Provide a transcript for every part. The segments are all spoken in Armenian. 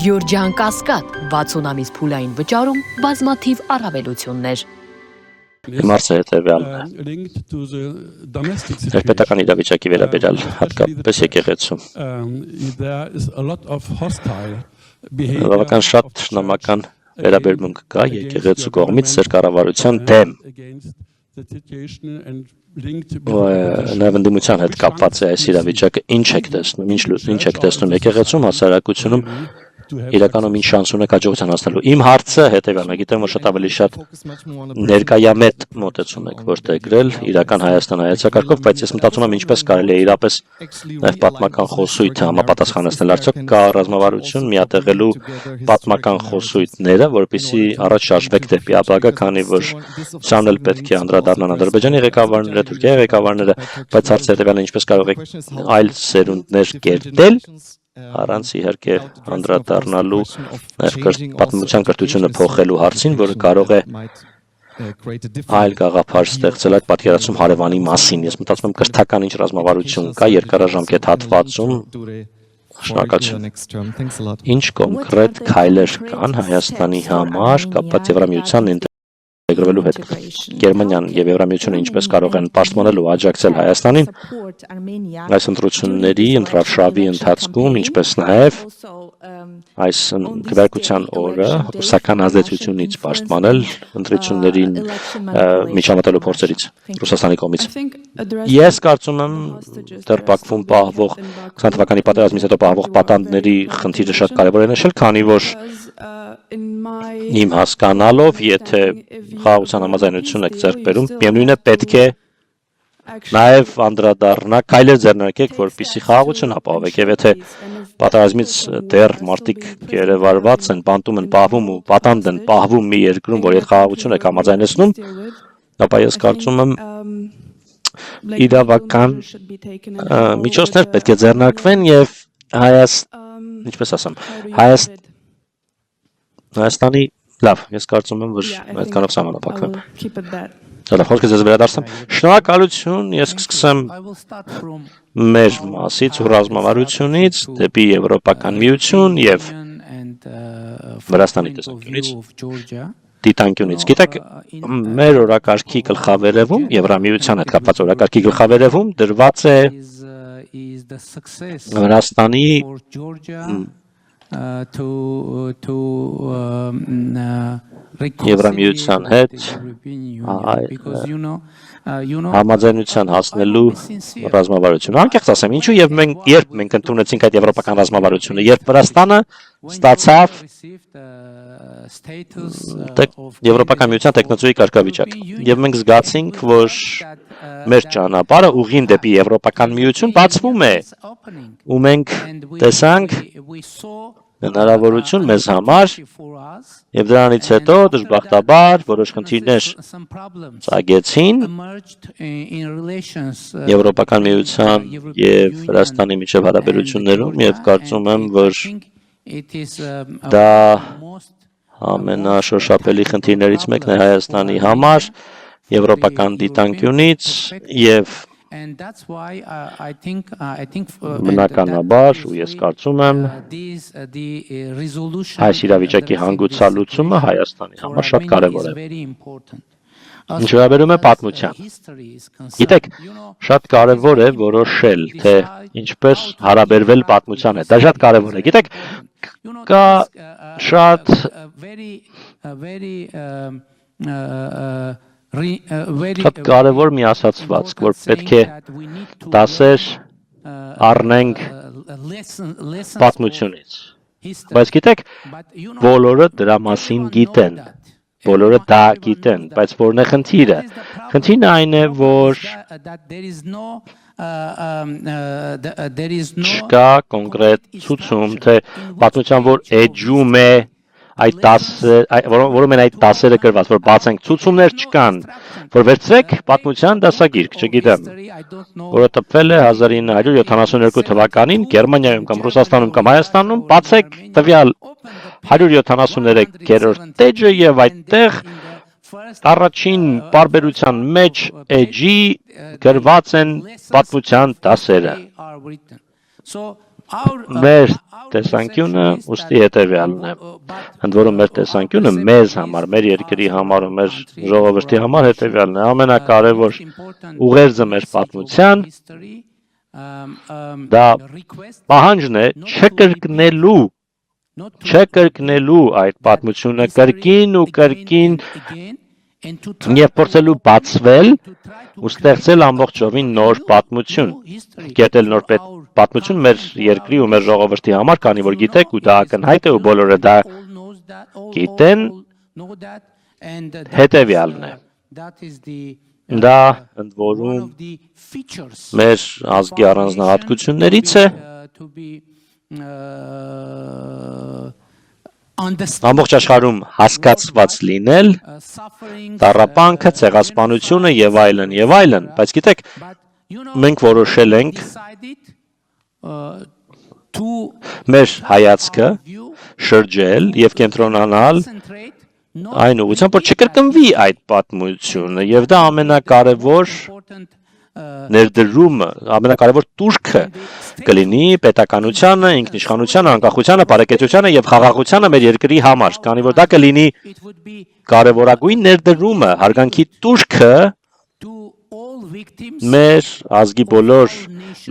Գյորջյան Կասկադ 60 ամիս փուլային վճարում բազմաթիվ առավելություններ։ Հարցը հետևյալն է. Պետական իրավիճակի վերաբերյալ հատկապես եկեղեցում բավական շատ նամական վերաբերմունք կա եկեղեցու կողմից ձեր կառավարության դեմ նաև ընդդիմության հետ կապված է այս իրավիճակը ինչ եք տեսնում եկեղեցում հասարակությունում իրականում ինչ շանս ունեք հաջողության հասնելու։ Իմ հարցը հետևյալն է, գիտեմ, որ շատ ավելի շատ ներկայամետ մոտեցում եք որտեղ գրել իրական Հայաստան հայեցակարգով, բայց ես մտածում եմ ինչպես կարելի է իրապես նաև պատմական խոսույթը համապատասխանեցնել, արդյոք կա ռազմավարություն միատեղելու պատմական խոսույթները, որպեսզի առաջ շարժվեք դեպի ապագա, քանի որ սան էլ պետք է անդրադառնան Ադրբեջանի ղեկավարները, Թուրքիայի ղեկավարները, բայց հարցը հետևյալն է, ինչպես կարող եք այլ սերունդներ կերտել առանց իհարկե անդրադառնալու պատմության կրթությունը փոխելու հարցին, որը կարող է այլ գաղափար ստեղծել այդ պատկերացում հարևանի մասին։ Ես մտածում եմ կրթական ինչ ռազմավարություն կա երկարաժամկետ հատվածում։ Շնորհակալություն։ Ինչ կոնկրետ քայլեր կան Հայաստանի համար կապված Եվրամիության ինտեգրվելու հետ։ Գերմանիան եւ Եվրամիությունը ինչպես կարող են պաշտպանել ու աջակցել Հայաստանին այս ընտրությունների ընտրարշավի ընթացքում, ինչպես նաև այս քվեարկության օրը ռուսական ազդեցությունից պաշտպանել ընտրություններին միջամտելու փորձերից Ռուսաստանի կողմից։ Ես կարծում եմ դեռ Բաքվում պահվող 20 թվականի պատերազմից հետո պահվող պատանդների խնդիրը շատ կարևոր է նշել, քանի որ իմ հասկանալով, եթե խաղաղության համաձայնություն եք ձեռք բերում, միևնույն է պետք է նաև անդրադառնաք, քայլեր ձեռնարկեք, որպեսզի խաղաղություն ապահովեք, եւ եթե պատերազմից դեռ մարդիկ գերեվարված են, բանտում են պահվում ու պատանդ են պահվում մի երկրում, որ այդ խաղաղություն եք համաձայնեցնում, ապա ես կարծում եմ իրավական միջոցներ պետք է ձեռնարկվեն եւ ինչպես ասեմ, Հայաստանի լավ, ես կարծում եմ, որ այդքանով սահմանափակվեմ։ Խոսքը ձեզ վերադարձամ։ Շնորհակալություն, ես կսկսեմ մեր մասից ու ռազմավարությունից դեպի Եվրոպական միություն եւ Վրաստանի դիտանկյունից։ Գիտեք, մեր օրակարգի գլխավերևում, Եվրամիության հետ կապված օրակարգի գլխավերևում դրված է Վրաստանի Եվրամիության հետ համաձայնության հասնելու ռազմավարությունը։ Անկեղծ ասեմ, ինչու երբ մենք ընդունեցինք այդ եվրոպական ռազմավարությունը, երբ Վրաստանը ստացավ Եվրոպական միության տեխնոծուի կարգավիճակ, եւ մենք զգացինք, որ մեր ճանապարհը ուղին դեպի Եվրոպական միություն բացվում է, ու մենք տեսանք հնարավորություն մեզ համար եւ դրանից հետո դժբախտաբար որոշ խնդիրներ ծագեցին Եվրոպական միության եւ Վրաստանի միջև հարաբերություններում եւ կարծում եմ, որ դա ամենաշոշափելի խնդիրներից մեկն է Հայաստանի համար Եվրոպական դիտանկյունից եւ բնականաբար ու ես կարծում եմ այս իրավիճակի հանգուցալուծումը Հայաստանի համար շատ կարևոր է։ Ինչ վերաբերում է պատմության։ Գիտեք, շատ կարևոր է որոշել, թե ինչպես հարաբերվել պատմության հետ։ Դա շատ կարևոր է։ Գիտեք, կա շատ կարևոր մի ասացվածք, որ պետք է դասեր առնենք պատմությունից։ Բայց գիտեք, բոլորը դրա մասին գիտեն, բոլորը դա գիտեն, բայց որն է խնդիրը։ Խնդիրն այն է, որ չկա կոնկրետ ցուցում, թե պատմության որ էջում է որում են այդ դասերը գրված, որ բացենք ցուցումներ չկան, որ վերցրեք պատմության դասագիրք, չգիտեմ, որը տպվել է 1972 թվականին Գերմանիայում կամ Ռուսաստանում կամ Հայաստանում, բացեք տվյալ 173-րդ էջը եւ այդտեղ առաջին բարբերության մեջ էջի գրված են պատմության դասերը։ Մեր տեսանկյունը ուստի հետևյալն է։ Ընդ որում մեր տեսանկյունը մեզ համար, մեր երկրի համար ու մեր ժողովրդի համար հետևյալն է։ Ամենակարևոր ուղերձը մեր պատմության դա պահանջն է չկրկնելու այդ պատմությունը կրկին ու կրկին եւ փորձելու բացվել ու ստեղծել ամբողջովին նոր պատմություն, կերտել նոր պատմություն մեր երկրի ու մեր ժողովրդի համար, քանի որ գիտեք ու դա ակնհայտ է ու բոլորը դա գիտեն, հետևյալն է։ Դա ընդ որում մեր ազգի առանձնահատկություններից է, ամբողջ աշխարհում հասկացված լինել, տառապանքը, ցեղասպանությունը եւ այլն, բայց գիտեք, մենք որոշել ենք մեր հայացքը շրջել եւ կենտրոնանալ այն ուղղությամբ, որ չկրկնվի այդ պատմությունը եւ դա ամենակարևոր ներդրումը, ամենակարևոր տուրքը կլինի պետականությանը, ինքնիշխանությանը, անկախությանը, բարեկեցությանը եւ խաղաղությանը մեր երկրի համար, քանի որ դա կլինի կարևորագույն ներդրումը, հարգանքի տուրքը մեր ազգի բոլոր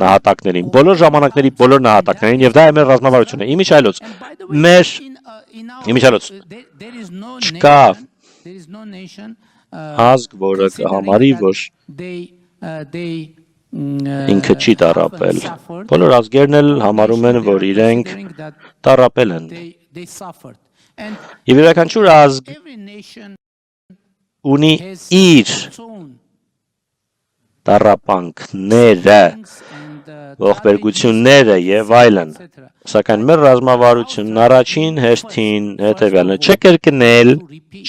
նահատակներին, բոլոր ժամանակների բոլոր նահատակներին եւ դա է մեր ռազմավարությունը։ Իմիջիայլոց չկա ազգ, որը կհամարի, որ ինքը չի տառապել։ Բոլոր ազգերն էլ համարում են, որ իրենք տառապել են։ Եվ յուրաքանչյուր ազգ ունի իր տառապանքները, ողբերգությունները եւ այլն։ Սակայն մեր ռազմավարությունն առաջին հերթին հետևյալն է՝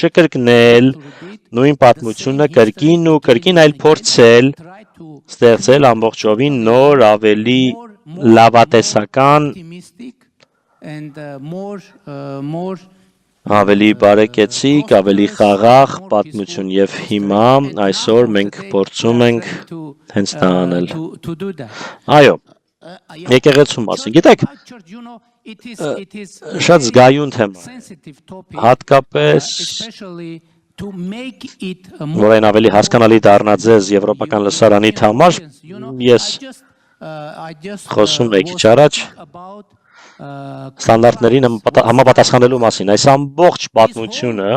չկրկնել նույն պատմությունը կրկին ու կրկին այլ փորձել ստեղծել ամբողջովին նոր, ավելի լավատեսական, ավելի բարեկեցիկ, ավելի խաղաղ պատմություն եւ հիմա այսօր մենք փորձում ենք հենց դա անել։ Այո, եկեղեցու մասին, գիտեք, շատ զգայուն թեմա, հատկապես որ այն ավելի հասկանալի դառնա ձեզ եվրոպական լսարանի համար, ես խոսում եի քիչ առաջ ստանդարտներին համապատասխանելու մասին, այս ամբողջ պատմությունը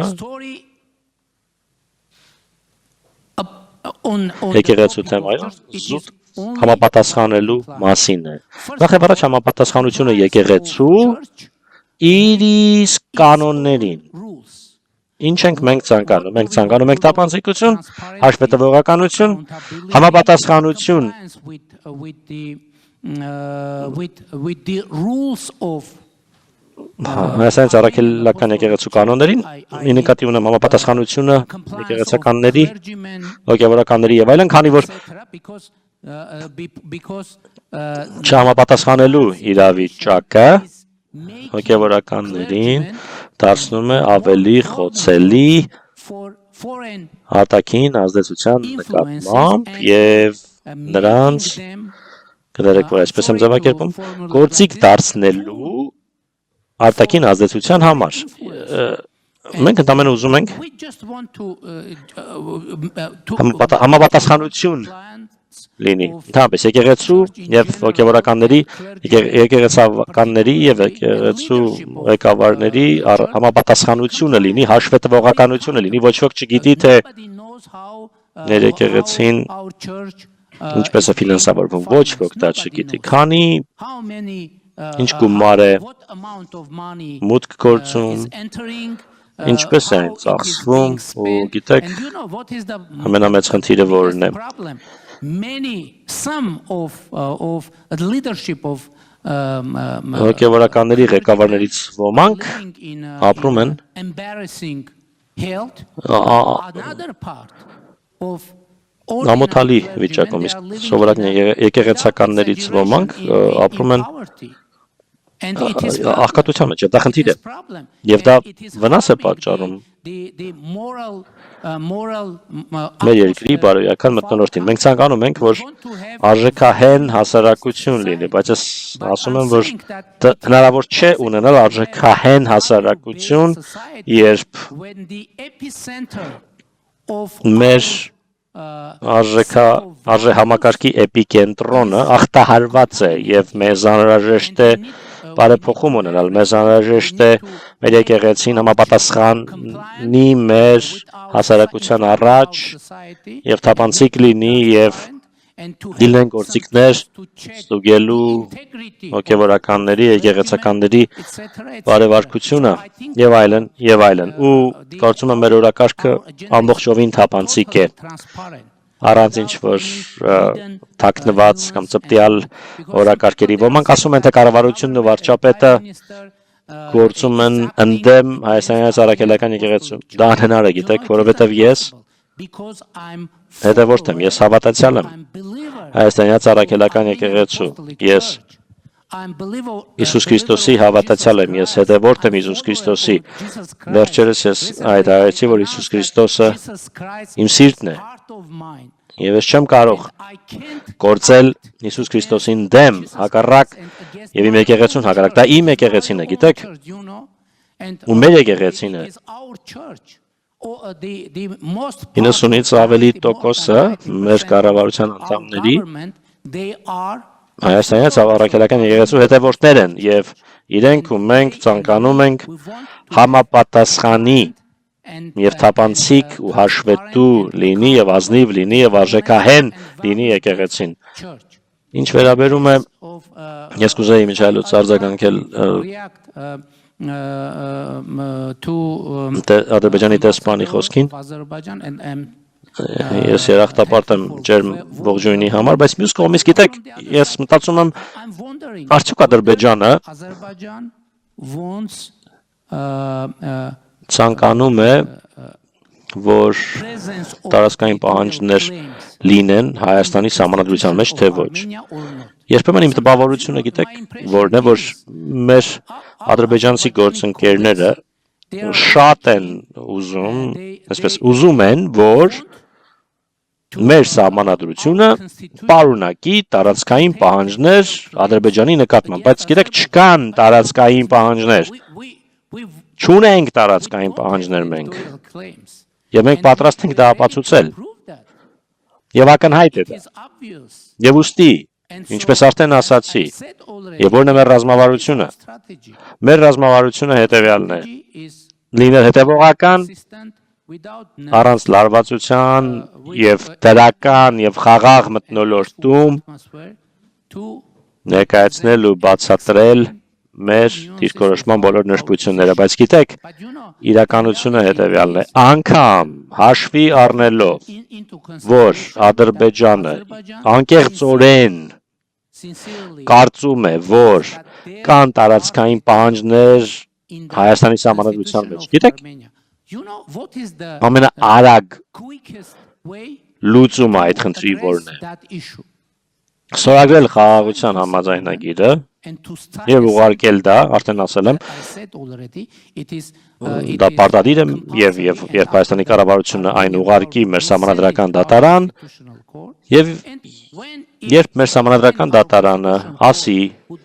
եկեղեցու թեմայով զուտ համապատասխանելու մասին է։ Նախ եւ առաջ համապատասխանությունը եկեղեցու իր իսկ կանոններին։ Ինչ ենք մենք ցանկանում։ Մենք ցանկանում ենք տապանցիկություն, հաշվետվողականություն, համապատասխանություն Այսինքն առաքելական եկեղեցու կանոններին, ի նկատի ունեմ համապատասխանությունը եկեղեցականների, հոգևորականների եւ այլն, քանի որ չհամապատասխանելու իրավիճակը հոգևորականներին դարձնում է ավելի խոցելի արտաքին ազդեցության նկատմամբ եւ նրանց կներեք, որ այսպես եմ ձևակերպում, գործիք դարձնելու արտաքին ազդեցության համար։ Մենք ընդամենը ուզում ենք համապատասխանություն լինի։ Ընդհանրապես եկեղեցու եւ հոգևորականների, եկեղեցականների եւ եկեղեցու ղեկավարների համապատասխանությունը լինի, հաշվետվողականությունը լինի, ոչ ոք չգիտի թե ներ եկեղեցին ինչպես է ֆինանսավորվում, ոչ ոք դա չգիտի, քանի ինչ գումար է մուտք գործում, ինչպես է ծախսվում ու գիտեք ամենամեծ խնդիրը որն է հոգևորականների ղեկավարներից ոմանք ապրում են ամոթալի վիճակում, իսկ սովորական եկեղեցականներից ոմանք ապրում են աղքատության մեջ, դա խնդիր է։ Եվ դա վնաս է պատճառում մեր երկրի բարոյական մթնոլորտին։ Մենք ցանկանում ենք, որ արժեքահեն հասարակություն լինի, բայց ես ասում եմ, որ հնարավոր չէ ունենալ արժեքահեն հասարակություն, երբ մեր արժեհամակարգի էպիկենտրոնը ախտահարված է եւ մեզ անհրաժեշտ է բարեփոխում ունենալ, մեզ անհրաժեշտ է մեր եկեղեցին համապատասխանի մեր հասարակության առաջ եւ թափանցիկ լինի եւ դիլեն գործիքներ ստուգելու հոգեվորականների, եկեղեցականների բարեվարկությունը եւ այլն ու կարծում եմ մեր օրակարգը ամբողջովին թափանցիկ է առանց ինչ-որ թաքնված կամ ծպտյալ օրակարգերի։ Ոմանք ասում են, թե կառավարությունն ու վարչապետը գործում են ընդդեմ հայաստանյան առաքելական եկեղեցու։ Դա անհնար է, գիտեք, որովհետև ես հետևորդ եմ, ես հավատացյալ եմ հայաստանյան առաքելական եկեղեցու։ Ես Իսուս Քրիստոսի հավատացյալ եմ, ես հետևորդ եմ Իսուս Քրիստոսի։ Վերջերս ես հայտարարեցի, որ Իսուս Քրիստոսը իմ սիրտն է։ Եվ ես չեմ կարող գործել Իսուս Քրիստոսին դեմ, հակառակ եւ իմ եկեղեցուն հակառակ։ Դա իմ եկեղեցին է, գիտեք։ Ու մեր եկեղեցին է։ 90-ից ավելի տոկոսը մեր կառավարության անդամների Հայաստանյան առաքելական եկեղեցու հետևորդներ են եւ իրենք ու մենք ցանկանում ենք համապատասխանի եւ թափանցիկ ու հաշվետու լինի եւ ազնիվ լինի եւ արժեքահեն լինի եկեղեցին։ Ինչ վերաբերում է ես կուզեի միջայլոց արձագանքել Ադրբեջանի դեսպանի խոսքին։ Ես երախտապարտ եմ ջերմ ողջույնի համար, բայց մյուս կողմից գիտեք, ես մտածում եմ արդյոք Ադրբեջանը ցանկանում է, որ տարածքային պահանջներ լինեն Հայաստանի սահմանադրության մեջ, թե ոչ։ Երբեմն իմ տպավորությունը գիտեք, որն է, որ մեր ադրբեջանցի գործընկերները շատ են ուզում, այսպես ուզում են, որ մեր սահմանադրությունը պարունակի տարածքային պահանջներ Ադրբեջանի նկատմամբ, բայց գիտեք, չկան տարածքային պահանջներ։ Չունենք տարածքային պահանջներ մենք։ Եվ մենք պատրաստ ենք դա ապացուցել։ Եվ ակնհայտ է դա։ Եվ ուստի, ինչպես արդեն ասացի, եւ որն է մեր ռազմավարությունը։ Մեր ռազմավարությունը հետեւյալն է. լինել հետևողական, առանց լարվածության եւ դրական եւ խաղաղ մթնոլորտում ներկայացնել ու բացատրել մեր դիրքորոշման բոլոր նշբությունները, բայց գիտեք, իրականությունը հետևյալն է. անգամ հաշվի առնելով, որ Ադրբեջանը անկեղծորեն կարծում է, որ կան տարածքային պահանջներ Հայաստանի սահմանադրության մեջ, գիտեք, ամենաարագ լուծումը այդ խնդրի որն է։ Ստորագրել խաղաղության համաձայնագիրը եւ ուղարկել դա, արդեն ասել եմ, դա պարտադիր է եւ երբ Հայաստանի կառավարությունը այն ուղարկի մեր սահմանադրական դատարան եւ երբ մեր սահմանադրական դատարանը ասի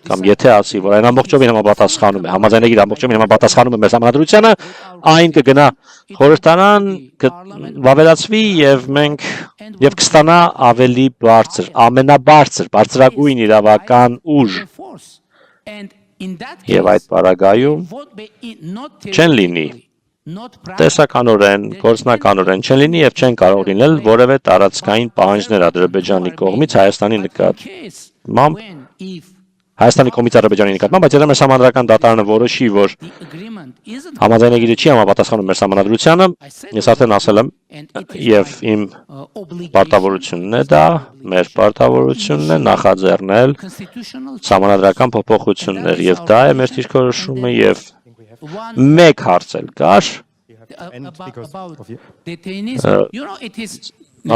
կամ եթե ասի, որ այն ամբողջովին համապատասխանում է, համաձայնագիրը ամբողջովին համապատասխանում է մեր սահմանադրությանը, այն կգնա խորհրդարան, կվավերացվի եւ մենք եւ կստանա ավելի բարձր, ամենաբարձր, բարձրագույն իրավական ուժ։ Եվ այդ պարագայում չեն լինի տեսականորեն, գործնականորեն չեն լինի եւ չեն կարող լինել որևէ տարածքային պահանջներ Ադրբեջանի կողմից Հայաստանի նկատմամբ, Հայաստանի կողմից Ադրբեջանի նկատմամբ, բայց եթե մեր սահմանադրական դատարանը որոշի, որ համաձայնագիրը չի համապատասխանում մեր սահմանադրությանը, ես արդեն ասել եմ եւ իմ պարտավորությունն է դա, մեր պարտավորությունն է նախաձեռնել սահմանադրական փոփոխություններ եւ դա է մեր դիրքորոշումը եւ մեկ հարց էլ կար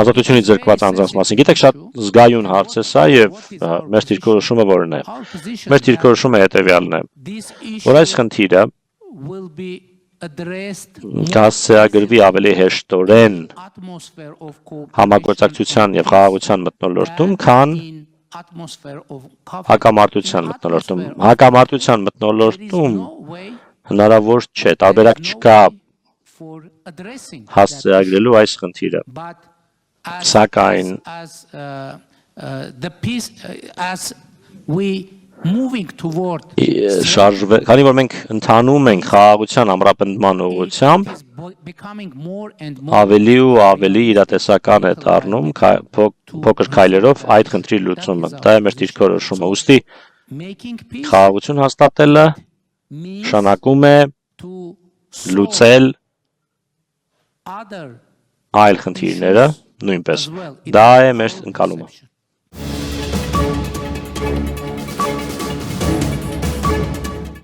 ազատությունից զրկված անձանց մասին։ Գիտեք, շատ զգայուն հարց է սա եւ մեր դիրքորոշումը որն է։ Մեր դիրքորոշումը հետեւյալն է, որ այս խնդիրը կհասցեագրվի ավելի հեշտորեն համագործակցության եւ խաղաղության մթնոլորտում, քան հակամարտության մթնոլորտում։ Հակամարտության մթնոլորտում հնարավոր չէ, տարբերակ չկա հասցեագրելու այս խնդիրը։ Սակայն քանի որ մենք ընթանում ենք խաղաղության ամրապնդման ուղղությամբ, ավելի ու ավելի իրատեսական է դառնում փոքր քայլերով այդ խնդրի լուծումը։ Դա է մեր դիրքորոշումը։ Ուստի խաղաղություն հաստատելը նշանակում է լուծել այլ խնդիրները նույնպես։ Դա է մեր ընկալումը։